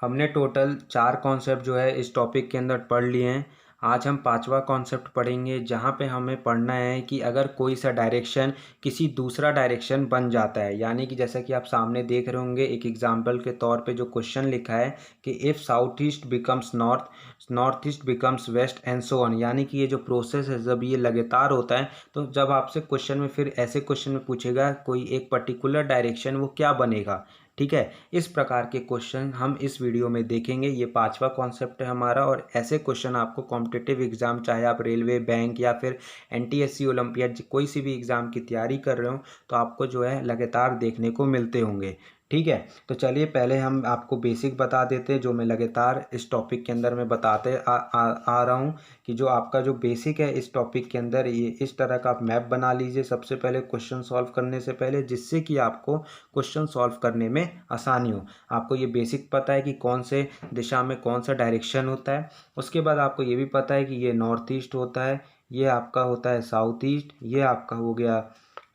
हमने total 4 concept जो है इस टॉपिक के अंदर पढ़ लिए हैं। आज हम 5वां कॉन्सेप्ट पढ़ेंगे, जहाँ पे हमें पढ़ना है कि अगर कोई सा डायरेक्शन किसी दूसरा डायरेक्शन बन जाता है, यानी कि जैसा कि आप सामने देख रहे होंगे एक एग्जाम्पल के तौर पे जो क्वेश्चन लिखा है कि if south east becomes north, north east becomes west and so on. यानी कि ये जो प्रोसेस है जब ये लगातार होता है, तो जब आपसे क्वेश्चन में फिर ऐसे क्वेश्चन में पूछेगा कोई एक पर्टिकुलर डायरेक्शन वो क्या बनेगा। ठीक है, इस प्रकार के क्वेश्चन हम इस वीडियो में देखेंगे। ये 5वां कॉन्सेप्ट है हमारा, और ऐसे क्वेश्चन आपको कॉम्पिटिटिव एग्जाम, चाहे आप रेलवे, बैंक या फिर एनटीएससी, ओलंपियाड, कोई सी भी एग्ज़ाम की तैयारी कर रहे हो, तो आपको जो है लगातार देखने को मिलते होंगे। ठीक है, तो चलिए पहले हम आपको बेसिक बता देते हैं, जो मैं लगातार इस टॉपिक के अंदर मैं बताते आ रहा हूँ कि जो आपका जो बेसिक है इस टॉपिक के अंदर, ये इस तरह का आप मैप बना लीजिए सबसे पहले क्वेश्चन सॉल्व करने से पहले, जिससे कि आपको क्वेश्चन सॉल्व करने में आसानी हो। आपको ये बेसिक पता है कि कौन से दिशा में कौन सा डायरेक्शन होता है। उसके बाद आपको ये भी पता है कि ये नॉर्थ ईस्ट होता है, ये आपका होता है साउथ ईस्ट, ये आपका हो गया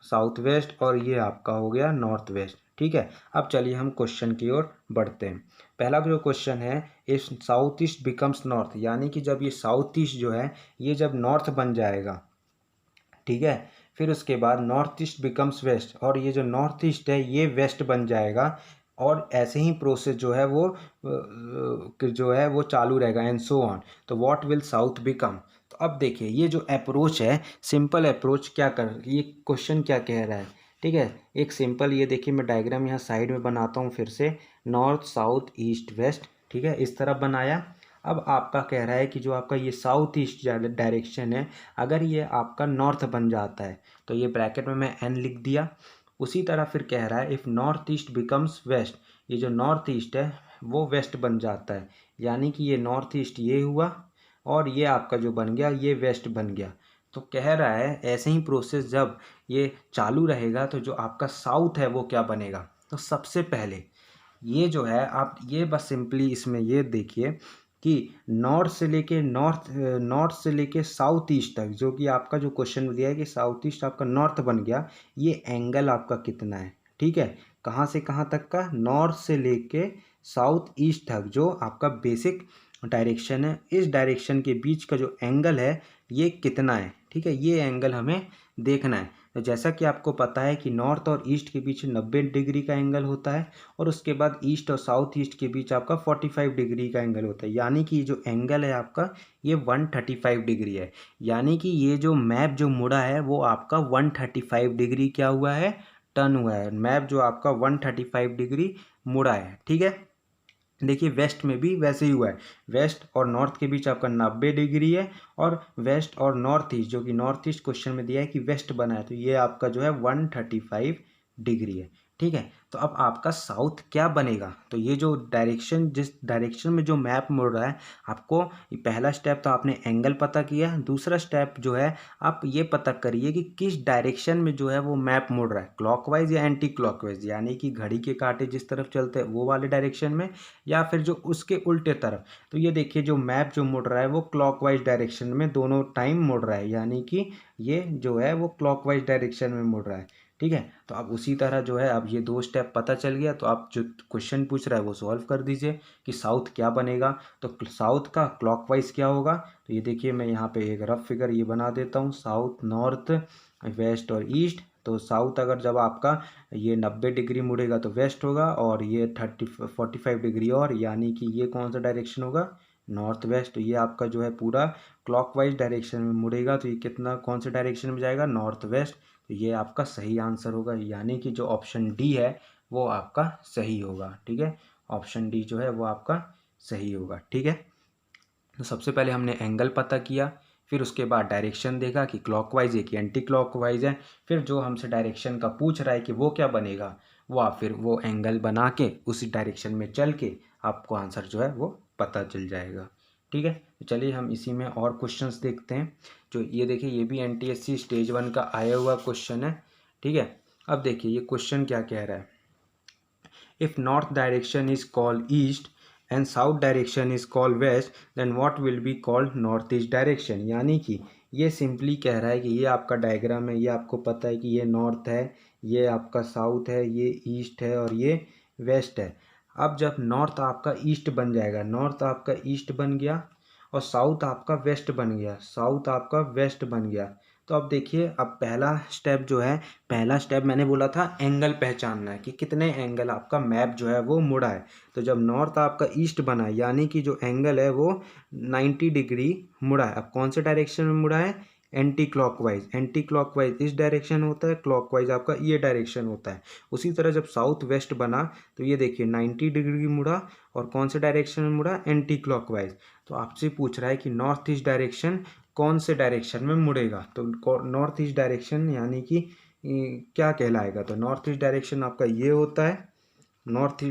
साउथ वेस्ट, और ये आपका हो गया नॉर्थ वेस्ट। ठीक है, अब चलिए हम क्वेश्चन की ओर बढ़ते हैं। पहला जो क्वेश्चन है, if south east becomes north, यानी कि जब ये साउथ ईस्ट जो है ये जब नॉर्थ बन जाएगा, ठीक है, फिर उसके बाद नॉर्थ ईस्ट बिकम्स वेस्ट, और ये जो नॉर्थ ईस्ट है ये वेस्ट बन जाएगा, और ऐसे ही प्रोसेस जो है वो चालू रहेगा, एंड सो ऑन। तो व्हाट विल साउथ बिकम। तो अब देखिए ये जो अप्रोच है, सिंपल अप्रोच क्या कर, ये क्वेश्चन क्या कह रहा है। ठीक है, एक सिंपल, ये देखिए मैं डायग्राम यहाँ साइड में बनाता हूँ फिर से, नॉर्थ साउथ ईस्ट वेस्ट। ठीक है, इस तरफ बनाया। अब आपका कह रहा है कि जो आपका ये साउथ ईस्ट डायरेक्शन है, अगर ये आपका नॉर्थ बन जाता है, तो ये ब्रैकेट में मैं एन लिख दिया। उसी तरह फिर कह रहा है if north east becomes west, ये जो नॉर्थ ईस्ट है वो वेस्ट बन जाता है, यानी कि ये नॉर्थ ईस्ट ये हुआ, और ये आपका जो बन गया ये वेस्ट बन गया। तो कह रहा है ऐसे ही प्रोसेस जब ये चालू रहेगा, तो जो आपका साउथ है वो क्या बनेगा। तो सबसे पहले ये जो है, आप ये बस सिंपली इसमें ये देखिए कि नॉर्थ से लेके साउथ ईस्ट तक, जो कि आपका जो क्वेश्चन दिया है कि साउथ ईस्ट आपका नॉर्थ बन गया, ये एंगल आपका कितना है। ठीक है, कहाँ से कहाँ तक का, नॉर्थ से लेके साउथ ईस्ट तक जो आपका बेसिक डायरेक्शन है, इस डायरेक्शन के बीच का जो एंगल है ये कितना है। ठीक है, ये एंगल हमें देखना है। तो जैसा कि आपको पता है कि नॉर्थ और ईस्ट के बीच 90 डिग्री का एंगल होता है, और उसके बाद ईस्ट और साउथ ईस्ट के बीच आपका 45 डिग्री का एंगल होता है, यानी कि जो एंगल है आपका ये 135 डिग्री है। यानी कि ये जो मैप जो मुड़ा है वो आपका 135 डिग्री क्या हुआ है, टर्न हुआ है। मैप जो आपका 135 डिग्री मुड़ा है। ठीक है, देखिए वेस्ट में भी वैसे ही हुआ है, वेस्ट और नॉर्थ के बीच आपका 90 डिग्री है, और वेस्ट और नॉर्थ ईस्ट, जो कि नॉर्थ ईस्ट क्वेश्चन में दिया है कि वेस्ट बना है, तो ये आपका जो है 135 डिग्री है। ठीक है, तो अब आपका साउथ क्या बनेगा। तो ये जो डायरेक्शन, जिस डायरेक्शन में जो मैप मुड़ रहा है, आपको पहला स्टेप तो आपने एंगल पता किया, दूसरा स्टेप जो है आप ये पता करिए कि किस डायरेक्शन में जो है वो मैप मुड़ रहा है, क्लॉकवाइज या एंटी क्लॉकवाइज, यानी कि घड़ी के कांटे जिस तरफ चलते हैं वो वाले डायरेक्शन में, या फिर जो उसके उल्टे तरफ। तो ये देखिए जो मैप जो मुड़ रहा है वो क्लॉकवाइज डायरेक्शन में दोनों टाइम मुड़ रहा है, यानी कि ये जो है वो क्लॉकवाइज डायरेक्शन में मुड़ रहा है। ठीक है, तो अब उसी तरह जो है, अब ये 2 स्टेप पता चल गया, तो आप जो क्वेश्चन पूछ रहा है वो सॉल्व कर दीजिए कि साउथ क्या बनेगा। तो साउथ का क्लॉकवाइज क्या होगा, तो ये देखिए मैं यहाँ पे एक रफ फिगर ये बना देता हूँ, साउथ, नॉर्थ, वेस्ट और ईस्ट। तो साउथ अगर जब आपका ये 90 डिग्री मुड़ेगा तो वेस्ट होगा, और ये 45 डिग्री, और यानी कि ये कौन सा डायरेक्शन होगा, नॉर्थ वेस्ट। तो ये आपका जो है पूरा क्लॉकवाइज डायरेक्शन में मुड़ेगा, तो ये कितना कौन से डायरेक्शन में जाएगा, नॉर्थ वेस्ट। तो ये आपका सही आंसर होगा, यानी कि जो ऑप्शन डी है वो आपका सही होगा। ठीक है, ऑप्शन डी जो है वो आपका सही होगा। ठीक है, तो सबसे पहले हमने एंगल पता किया, फिर उसके बाद डायरेक्शन देखा कि क्लॉकवाइज है कि एंटी क्लॉकवाइज है, फिर जो हमसे डायरेक्शन का पूछ रहा है कि वो क्या बनेगा, वो आप फिर वो एंगल बना के उसी डायरेक्शन में चल के आपको आंसर जो है वो पता चल जाएगा। ठीक है, तो चलिए हम इसी में और क्वेश्चंस देखते हैं। जो ये देखिए ये भी एनटीएससी स्टेज 1 का आया हुआ क्वेश्चन है। ठीक है, अब देखिए ये क्वेश्चन क्या कह रहा है, if north direction is called east and south direction is called west, then what will be called northeast direction। यानी कि ये सिंपली कह रहा है कि ये आपका डायग्राम है, ये आपको पता है कि ये नॉर्थ है, ये आपका साउथ है, ये ईस्ट है और ये वेस्ट है। अब जब नॉर्थ आपका ईस्ट बन जाएगा, नॉर्थ आपका ईस्ट बन गया और साउथ आपका वेस्ट बन गया, साउथ आपका वेस्ट बन गया। तो अब देखिए, अब पहला स्टेप जो है, पहला स्टेप मैंने बोला था एंगल पहचानना है कि कितने एंगल आपका मैप जो है वो मुड़ा है। तो जब नॉर्थ आपका ईस्ट बना है यानी कि जो एंगल है वो 90 डिग्री मुड़ा है। अब कौन से डायरेक्शन में मुड़ा है? Anti clockwise. एंटी क्लॉकवाइज इस डायरेक्शन होता है, क्लॉकवाइज आपका ये डायरेक्शन होता है। उसी तरह जब साउथ वेस्ट बना तो ये देखिए 90 डिग्री मुड़ा और कौन से डायरेक्शन में मुड़ा? Anti clockwise. तो आपसे पूछ रहा है कि नॉर्थ ईस्ट डायरेक्शन कौन से डायरेक्शन में मुड़ेगा। तो नॉर्थ ईस्ट डायरेक्शन यानी कि क्या कहलाएगा? तो नॉर्थ ईस्ट डायरेक्शन आपका ये होता है। नॉर्थ